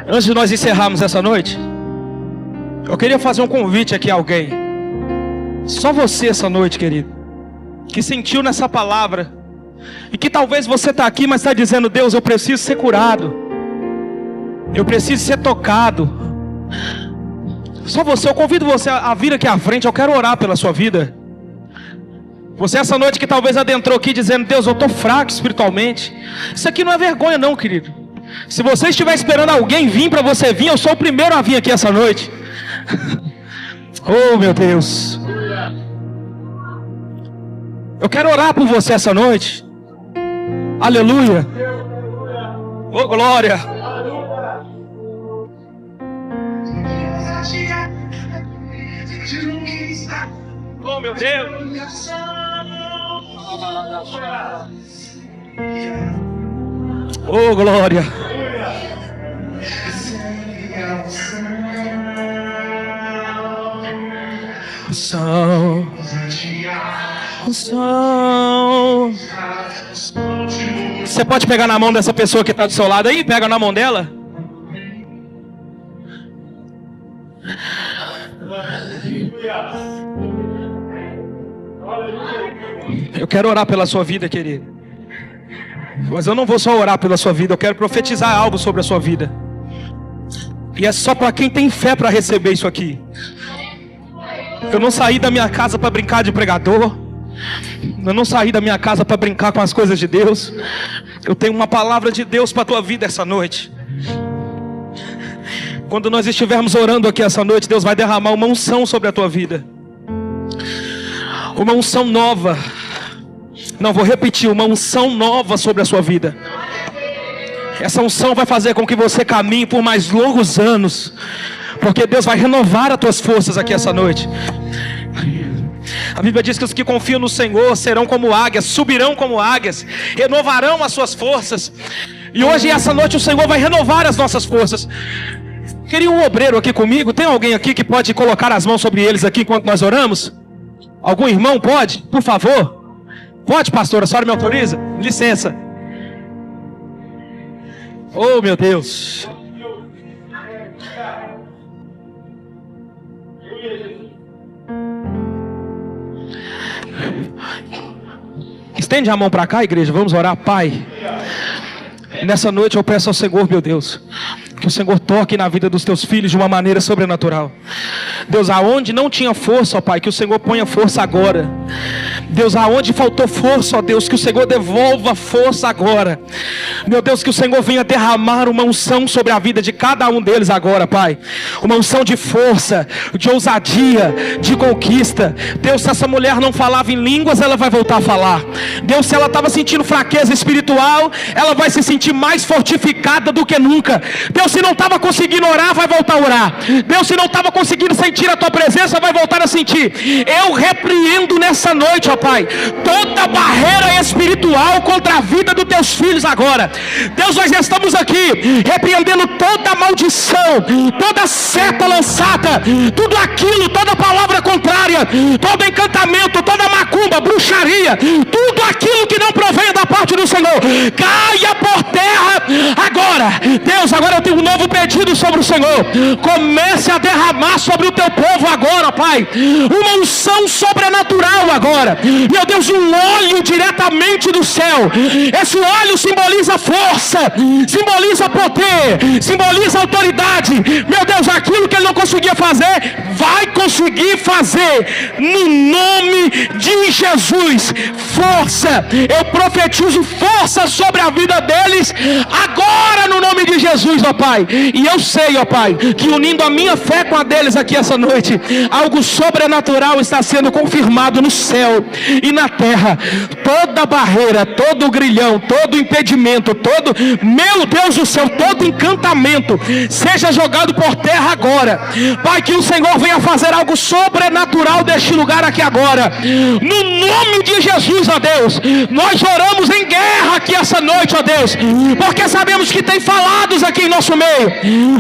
Speaker 1: antes de nós encerrarmos essa noite, eu queria fazer um convite aqui a alguém. Só você essa noite, querido, que sentiu nessa palavra, e que talvez você está aqui, mas está dizendo: Deus, eu preciso ser curado, eu preciso ser tocado. Só você, eu convido você a vir aqui à frente. Eu quero orar pela sua vida. Você essa noite que talvez adentrou aqui dizendo: Deus, eu estou fraco espiritualmente. Isso aqui não é vergonha não, querido. Se você estiver esperando alguém vir para você vir, eu sou o primeiro a vir aqui essa noite. Oh, meu Deus. Eu quero orar por você essa noite. Aleluia. Oh, glória. Oh, meu Deus. Oh, glória. Unção. Você pode pegar na mão dessa pessoa que está do seu lado aí? Pega na mão dela. Eu quero orar pela sua vida, querido. Mas eu não vou só orar pela sua vida, eu quero profetizar algo sobre a sua vida. E é só para quem tem fé para receber isso aqui. Eu não saí da minha casa para brincar de pregador. Eu não saí da minha casa para brincar com as coisas de Deus. Eu tenho uma palavra de Deus para a tua vida essa noite. Quando nós estivermos orando aqui essa noite, Deus vai derramar uma unção sobre a tua vida. Uma unção nova. Não, vou repetir, uma unção nova sobre a sua vida. Essa unção vai fazer com que você caminhe por mais longos anos, porque Deus vai renovar as tuas forças aqui essa noite. A Bíblia diz que os que confiam no Senhor serão como águias, subirão como águias, renovarão as suas forças. E hoje, essa noite, o Senhor vai renovar as nossas forças. Queria um obreiro aqui comigo? Tem alguém aqui que pode colocar as mãos sobre eles aqui enquanto nós oramos? Algum irmão pode? Por favor. Pode, pastor? A senhora me autoriza? Licença. Oh, meu Deus. Estende a mão para cá, igreja. Vamos orar, Pai. Nessa noite eu peço ao Senhor, meu Deus, que o Senhor toque na vida dos teus filhos de uma maneira sobrenatural. Deus, aonde não tinha força, ó Pai, que o Senhor ponha força agora. Deus, aonde faltou força, ó Deus, que o Senhor devolva força agora. Meu Deus, que o Senhor venha derramar uma unção sobre a vida de cada um deles agora, Pai. Uma unção de força, de ousadia, de conquista. Deus, se essa mulher não falava em línguas, ela vai voltar a falar. Deus, se ela estava sentindo fraqueza espiritual, ela vai se sentir mais fortificada do que nunca. Deus, se não estava conseguindo orar, vai voltar a orar. Deus, se não estava conseguindo sentir a tua presença, vai voltar a sentir. Eu repreendo nessa noite, ó Pai, toda barreira espiritual contra a vida dos teus filhos agora. Deus, nós estamos aqui repreendendo toda maldição, toda seta lançada, tudo aquilo, toda palavra contrária, todo encantamento, toda macumba, bruxaria, tudo aquilo que não provém da parte do Senhor, caia por terra agora. Deus, agora eu tenho um novo pedido sobre o Senhor. Comece a derramar sobre o teu povo agora, Pai, uma unção sobrenatural agora. Meu Deus, um óleo diretamente do céu. Esse óleo simboliza força, simboliza poder, simboliza autoridade. Meu Deus, aquilo que ele não conseguia fazer, vai conseguir fazer no nome de Jesus. Força, eu profetizo força sobre a vida deles agora no nome de Jesus, ó Pai. E eu sei, ó Pai, que unindo a minha fé com a deles aqui essa noite, algo sobrenatural está sendo confirmado no céu e na terra. Toda barreira, todo grilhão, todo impedimento, todo, meu Deus do céu, todo encantamento seja jogado por terra agora. Pai, que o Senhor venha fazer algo sobrenatural deste lugar aqui agora, no nome de Jesus, ó Deus. Nós oramos em guerra aqui essa noite, ó Deus, porque sabemos que tem falados aqui em nosso meio.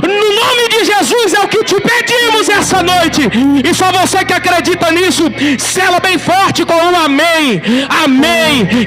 Speaker 1: No nome de Jesus é o que te pedimos essa noite, e só você que acredita nisso, sela bem forte com um amém, amém.